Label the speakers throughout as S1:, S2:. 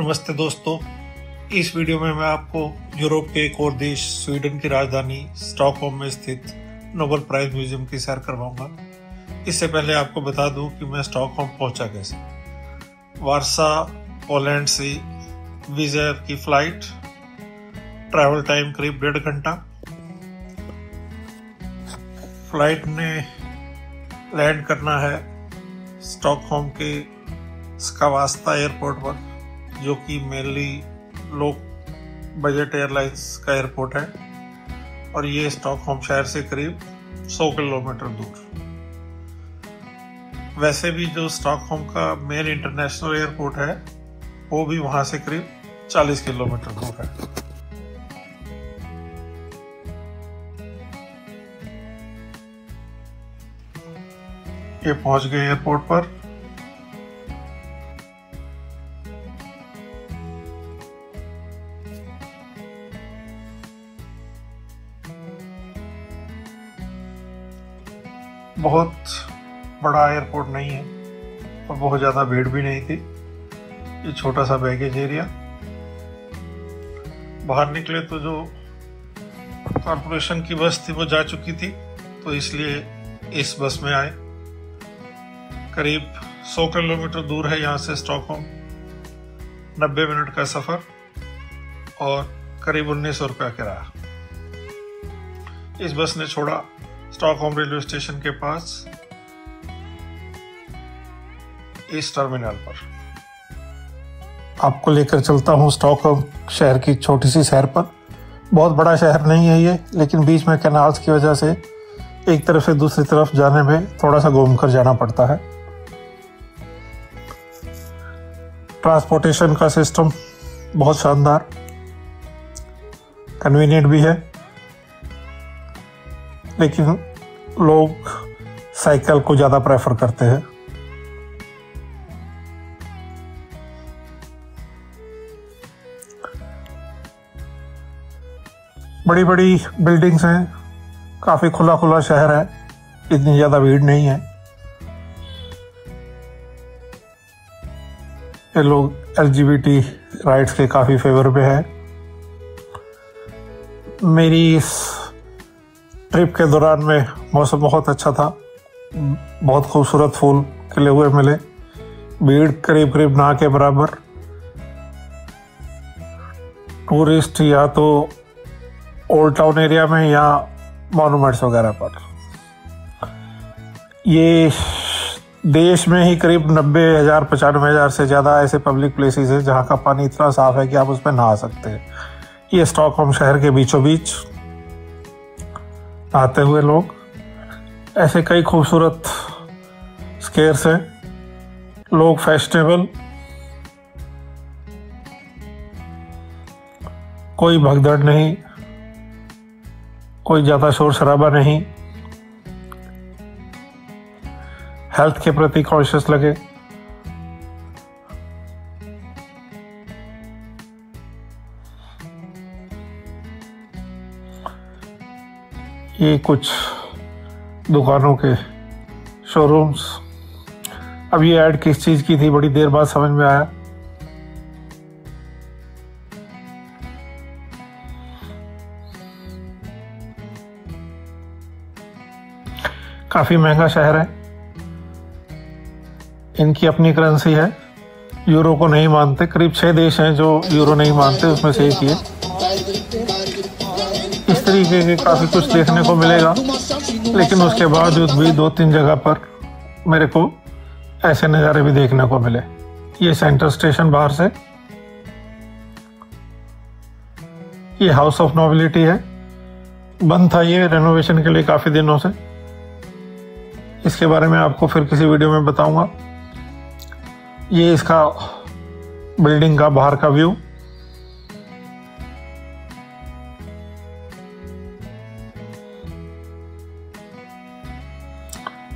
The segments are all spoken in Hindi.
S1: नमस्ते दोस्तों, इस वीडियो में मैं आपको यूरोप के एक और देश स्वीडन की राजधानी स्टॉकहोम में स्थित नोबेल प्राइज म्यूजियम की सैर करवाऊंगा। इससे पहले आपको बता दूं कि मैं स्टॉकहोम पहुंचा कैसे। वारसा पोलैंड से विज़ एयर की फ्लाइट, ट्रैवल टाइम करीब 1.5 घंटा। फ्लाइट ने लैंड करना है स्टॉकहोम के स्कावास्ता एयरपोर्ट पर, जो कि मेनली लो बजट एयरलाइंस का एयरपोर्ट है और ये स्टॉकहोम शहर से करीब 100 किलोमीटर दूर। वैसे भी जो स्टॉकहोम का मेन इंटरनेशनल एयरपोर्ट है वो भी वहां से करीब 40 किलोमीटर दूर है। ये पहुंच गए एयरपोर्ट पर। बहुत बड़ा एयरपोर्ट नहीं है और बहुत ज़्यादा भीड़ भी नहीं थी। ये छोटा सा बैगेज एरिया। बाहर निकले तो जो कॉरपोरेशन की बस थी वो जा चुकी थी, तो इसलिए इस बस में आए। करीब 100 किलोमीटर दूर है यहाँ से स्टॉकहोम। 90 मिनट का सफ़र और करीब 1900 रुपया किराया। इस बस ने छोड़ा स्टॉकहोम रेलवे स्टेशन के पास इस टर्मिनल पर। आपको लेकर चलता हूँ स्टॉकहोम शहर की छोटी सी शहर पर। बहुत बड़ा शहर नहीं है ये, लेकिन बीच में कैनाल्स की वजह से एक तरफ से दूसरी तरफ जाने में थोड़ा सा घूमकर जाना पड़ता है। ट्रांसपोर्टेशन का सिस्टम बहुत शानदार, कन्वीनियंट भी है, लेकिन लोग साइकिल को ज़्यादा प्रेफर करते हैं। बड़ी बड़ी बिल्डिंग्स हैं, काफ़ी खुला खुला शहर है, इतनी ज़्यादा भीड़ नहीं है। ये लोग LGBT राइट्स के काफ़ी फेवर में है। मेरी इस ट्रिप के दौरान में मौसम बहुत अच्छा था। बहुत खूबसूरत फूल खिले हुए मिले। भीड़ करीब करीब ना के बराबर। टूरिस्ट या तो ओल्ड टाउन एरिया में या मॉन्यूमेंट्स वगैरह पर। ये देश में ही करीब 90,000 95,000 से ज़्यादा ऐसे पब्लिक प्लेसेस हैं जहाँ का पानी इतना साफ है कि आप उसमें नहा सकते हैं। ये स्टॉकहोम शहर के बीचों बीच आते हुए लोग। ऐसे कई खूबसूरत स्क्वेयर्स हैं। लोग फैशनेबल, कोई भगदड़ नहीं, कोई ज़्यादा शोर शराबा नहीं। हेल्थ के प्रति कॉन्शियस लगे। ये कुछ दुकानों के शोरूम्स। अब ये ऐड किस चीज़ की थी बड़ी देर बाद समझ में आया। काफ़ी महंगा शहर है। इनकी अपनी करेंसी है, यूरो को नहीं मानते। करीब 6 देश हैं जो यूरो नहीं मानते, उसमें से एक ये। इस तरीके के काफ़ी कुछ देखने को मिलेगा, लेकिन उसके बावजूद भी 2-3 जगह पर मेरे को ऐसे नज़ारे भी देखने को मिले। ये सेंटर स्टेशन बाहर से। ये हाउस ऑफ नोबिलिटी है। बंद था ये रेनोवेशन के लिए काफ़ी दिनों से। इसके बारे में आपको फिर किसी वीडियो में बताऊंगा। ये इसका बिल्डिंग का बाहर का व्यू।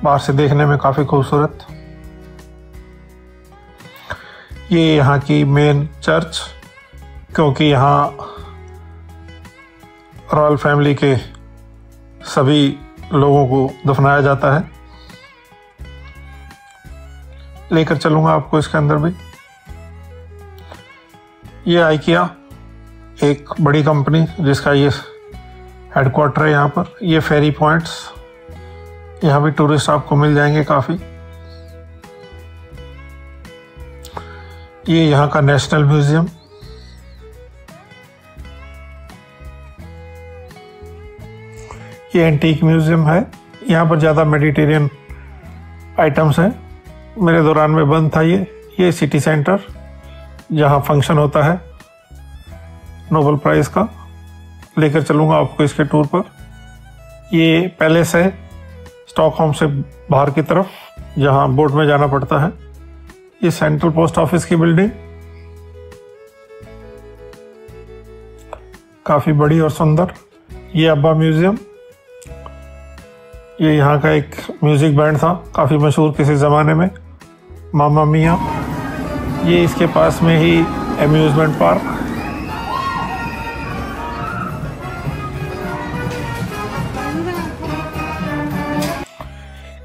S1: बाहर से देखने में काफ़ी खूबसूरत। ये यहाँ की मेन चर्च, क्योंकि यहाँ रॉयल फैमिली के सभी लोगों को दफनाया जाता है। लेकर चलूंगा आपको इसके अंदर भी। ये आइकिया एक बड़ी कंपनी जिसका ये हेडक्वार्टर है यहाँ पर। ये फेरी पॉइंट्स, यहाँ भी टूरिस्ट आपको मिल जाएंगे काफ़ी। ये यहाँ का नेशनल म्यूजियम, ये एंटीक म्यूजियम है। यहाँ पर ज़्यादा मेडिटेरियन आइटम्स हैं। मेरे दौरान में बंद था ये सिटी सेंटर जहाँ फंक्शन होता है नोबेल प्राइज़ का। लेकर चलूँगा आपको इसके टूर पर। ये पैलेस है स्टॉकहोम से बाहर की तरफ, जहाँ बोट में जाना पड़ता है। ये सेंट्रल पोस्ट ऑफिस की बिल्डिंग काफ़ी बड़ी और सुंदर। ये अब्बा म्यूजियम, ये यहाँ का एक म्यूज़िक बैंड था काफ़ी मशहूर किसी ज़माने में, मामा मियाँ। ये इसके पास में ही एम्यूज़मेंट पार्क।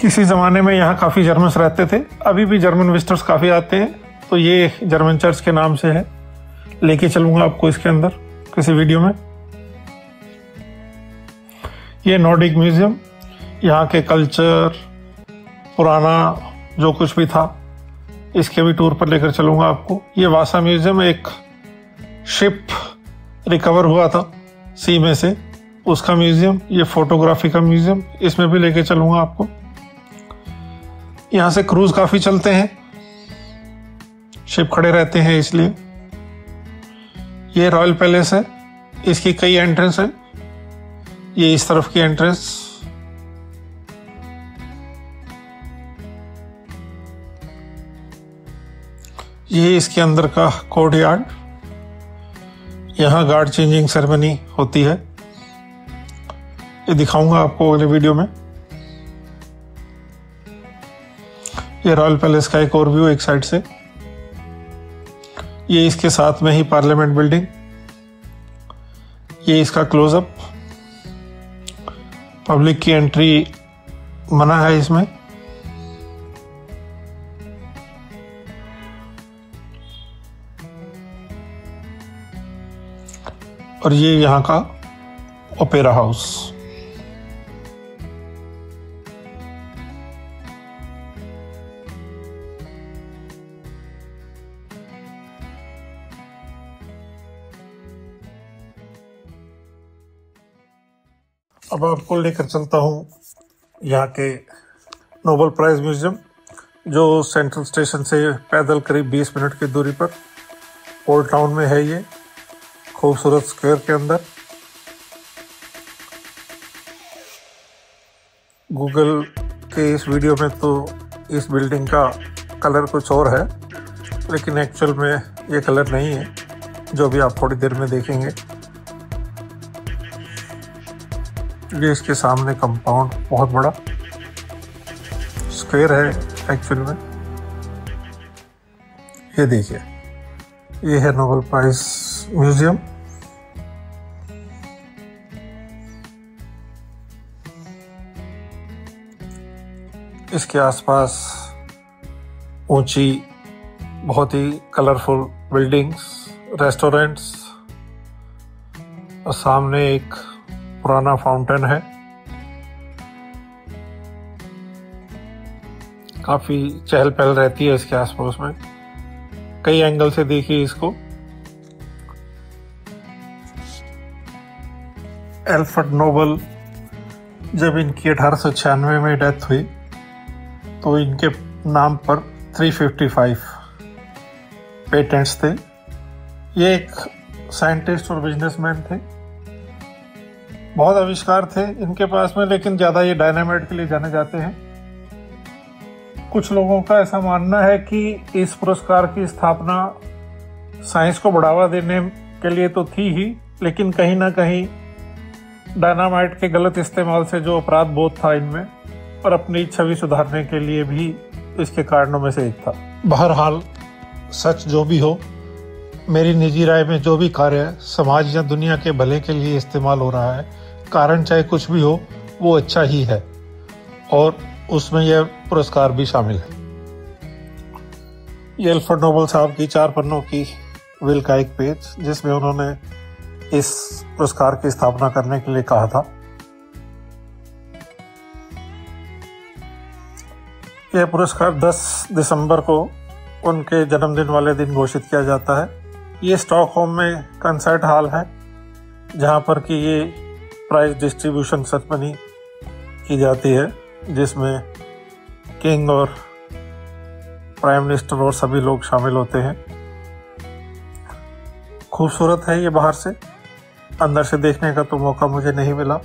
S1: किसी ज़माने में यहाँ काफ़ी जर्मन्स रहते थे, अभी भी जर्मन विजिटर्स काफ़ी आते हैं। तो ये जर्मन चर्च के नाम से है। लेके चलूँगा आपको इसके अंदर किसी वीडियो में। ये नॉर्डिक म्यूज़ियम, यहाँ के कल्चर, पुराना जो कुछ भी था, इसके भी टूर पर लेकर चलूँगा आपको। ये वासा म्यूज़ियम, एक शिप रिकवर हुआ था सी में से, उसका म्यूज़ियम। ये फोटोग्राफी का म्यूज़ियम, इसमें भी लेकर चलूँगा आपको। यहाँ से क्रूज़ काफ़ी चलते हैं, शिप खड़े रहते हैं इसलिए। ये रॉयल पैलेस है, इसकी कई एंट्रेंस हैं। ये इस तरफ की एंट्रेंस, ये इसके अंदर का कोर्ट यार्ड। यहाँ गार्ड चेंजिंग सेरेमनी होती है, ये दिखाऊंगा आपको अगले वीडियो में। ये रॉयल पैलेस का एक और व्यू एक साइड से। ये इसके साथ में ही पार्लियामेंट बिल्डिंग, ये इसका क्लोजअप। पब्लिक की एंट्री मना है इसमें। और ये यहाँ का ओपेरा हाउस। अब आपको लेकर चलता हूँ यहाँ के नोबेल प्राइज़ म्यूजियम, जो सेंट्रल स्टेशन से पैदल करीब 20 मिनट की दूरी पर ओल्ड टाउन में है। ये खूबसूरत स्क्वायर के अंदर। गूगल के इस वीडियो में तो इस बिल्डिंग का कलर कुछ और है, लेकिन एक्चुअल में ये कलर नहीं है, जो भी आप थोड़ी देर में देखेंगे। ये इसके सामने कंपाउंड बहुत बड़ा स्क्वायर है एक्चुअल में। ये देखिए, ये है नोबेल प्राइज़ म्यूजियम। इसके आसपास ऊंची, बहुत ही कलरफुल बिल्डिंग्स, रेस्टोरेंट्स, और सामने एक पुराना फाउंटेन है। काफी चहल पहल रहती है इसके आसपास में। कई एंगल से देखिए इसको। एल्फ्रेड नोबेल, जब इनकी 1896 में डेथ हुई तो इनके नाम पर 355 पेटेंट्स थे। ये एक साइंटिस्ट और बिजनेसमैन थे, बहुत आविष्कार थे इनके पास में, लेकिन ज़्यादा ये डायनामाइट के लिए जाने जाते हैं। कुछ लोगों का ऐसा मानना है कि इस पुरस्कार की स्थापना साइंस को बढ़ावा देने के लिए तो थी ही, लेकिन कहीं ना कहीं डायनामाइट के गलत इस्तेमाल से जो अपराध बोध था इनमें, और अपनी छवि सुधारने के लिए भी इसके कारणों में से एक था। बहरहाल सच जो भी हो, मेरी निजी राय में जो भी कार्य समाज या दुनिया के भले के लिए इस्तेमाल हो रहा है, कारण चाहे कुछ भी हो, वो अच्छा ही है, और उसमें यह पुरस्कार भी शामिल है। ये एल्फ्रेड नोबेल साहब की 4 पन्नों की विल का एक पेज जिसमें उन्होंने इस पुरस्कार की स्थापना करने के लिए कहा था। यह पुरस्कार 10 दिसंबर को उनके जन्मदिन वाले दिन घोषित किया जाता है। ये स्टॉकहोम में कंसर्ट हॉल है जहाँ पर कि ये प्राइज डिस्ट्रीब्यूशन सेरेमनी की जाती है, जिसमें किंग और प्राइम मिनिस्टर और सभी लोग शामिल होते हैं। खूबसूरत है ये बाहर से, अंदर से देखने का तो मौका मुझे नहीं मिला।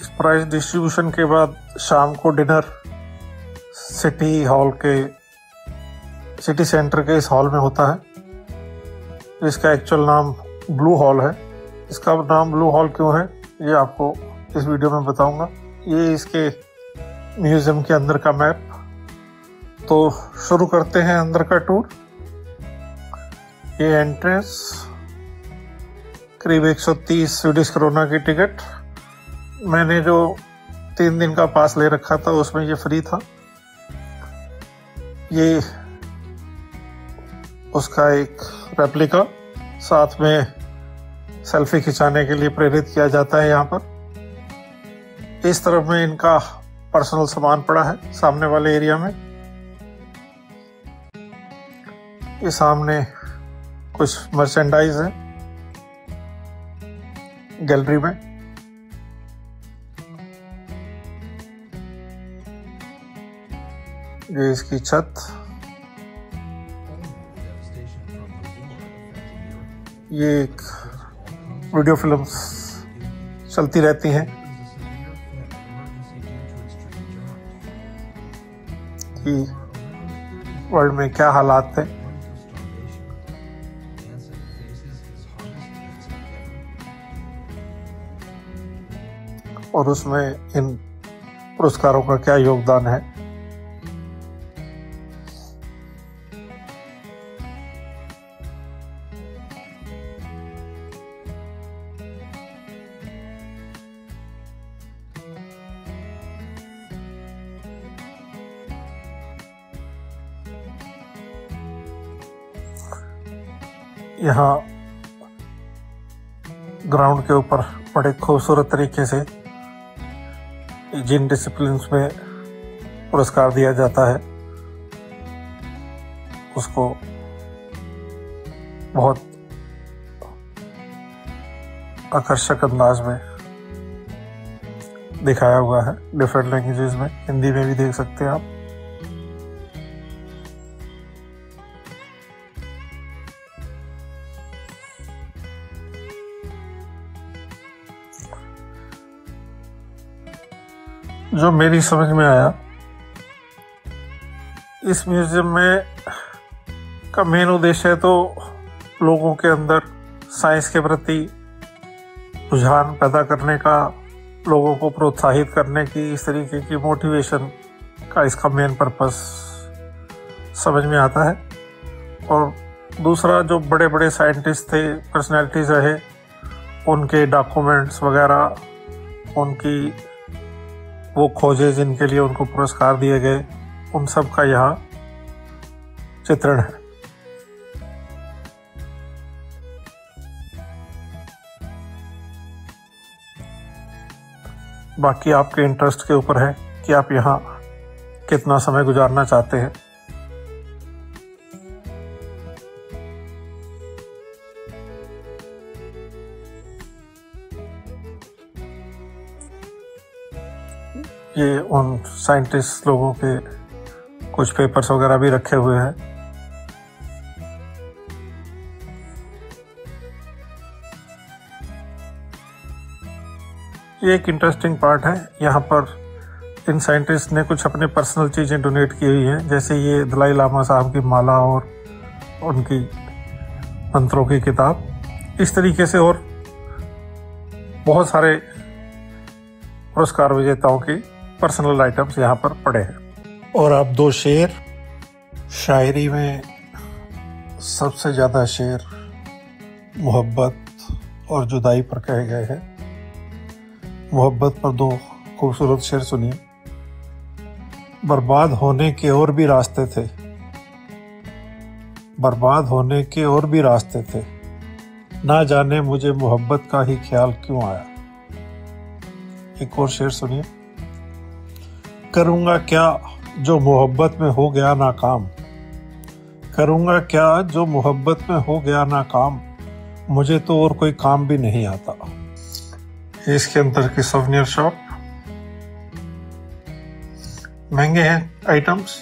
S1: इस प्राइज डिस्ट्रीब्यूशन के बाद शाम को डिनर सिटी सेंटर के इस हॉल में होता है। इसका एक्चुअल नाम ब्लू हॉल है। इसका नाम ब्लू हॉल क्यों है ये आपको इस वीडियो में बताऊंगा। ये इसके म्यूजियम के अंदर का मैप। तो शुरू करते हैं अंदर का टूर। ये एंट्रेंस करीब 130 स्वीडिश क्रोना की टिकट। मैंने जो 3 दिन का पास ले रखा था उसमें ये फ्री था। ये उसका एक रेप्लिका, साथ में सेल्फी खिंचाने के लिए प्रेरित किया जाता है। यहाँ पर इस तरफ में इनका पर्सनल सामान पड़ा है सामने वाले एरिया में। ये सामने कुछ मर्चेंडाइज है गैलरी में। ये इसकी छत, ये एक वीडियो फिल्म्स चलती रहती हैं कि वर्ल्ड में क्या हालात थे। और उसमें इन पुरस्कारों का क्या योगदान है। यहाँ ग्राउंड के ऊपर बड़े खूबसूरत तरीके से जिन डिसिप्लिन्स में पुरस्कार दिया जाता है उसको बहुत आकर्षक अंदाज में दिखाया हुआ है। डिफरेंट लैंग्वेजेस में, हिंदी में भी देख सकते हैं आप। जो मेरी समझ में आया, इस म्यूजियम में का मेन उद्देश्य तो लोगों के अंदर साइंस के प्रति रुझान पैदा करने का, लोगों को प्रोत्साहित करने की, इस तरीके की मोटिवेशन का इसका मेन पर्पस समझ में आता है। और दूसरा, जो बड़े बड़े साइंटिस्ट थे, पर्सनैलिटीज रहे, उनके डॉक्यूमेंट्स वगैरह, उनकी वो खोजें जिनके लिए उनको पुरस्कार दिए गए, उन सब का यहाँ चित्रण है। बाकी आपके इंटरेस्ट के ऊपर है कि आप यहाँ कितना समय गुजारना चाहते हैं। ये उन साइंटिस्ट लोगों के कुछ पेपर्स वगैरह भी रखे हुए हैं। ये एक इंटरेस्टिंग पार्ट है। यहाँ पर इन साइंटिस्ट ने कुछ अपने पर्सनल चीज़ें डोनेट की हुई हैं, जैसे ये दलाई लामा साहब की माला और उनकी मंत्रों की किताब। इस तरीके से और बहुत सारे पुरस्कार विजेताओं की पर्सनल आइटम्स यहाँ पर पड़े हैं। और अब 2 शेर। शायरी में सबसे ज़्यादा शेर मोहब्बत और जुदाई पर कहे गए हैं। मोहब्बत पर दो खूबसूरत शेर सुनिए। बर्बाद होने के और भी रास्ते थे, बर्बाद होने के और भी रास्ते थे, ना जाने मुझे मोहब्बत का ही ख्याल क्यों आया। एक और शेर सुनिए। करूँगा क्या जो मोहब्बत में हो गया नाकाम, करूँगा क्या जो मोहब्बत में हो गया नाकाम, मुझे तो और कोई काम भी नहीं आता। इसके अंदर की सोवेनियर शॉप, महंगे हैं आइटम्स।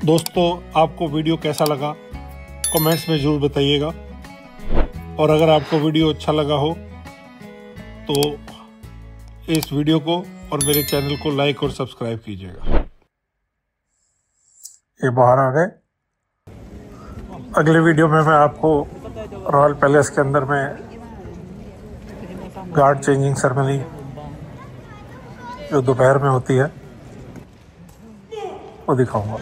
S1: दोस्तों, आपको वीडियो कैसा लगा कमेंट्स में ज़रूर बताइएगा, और अगर आपको वीडियो अच्छा लगा हो तो इस वीडियो को और मेरे चैनल को लाइक और सब्सक्राइब कीजिएगा। ये बाहर आ गए। अगले वीडियो में मैं आपको रॉयल पैलेस के अंदर में गार्ड चेंजिंग सेरेमनी जो दोपहर में होती है वो दिखाऊंगा।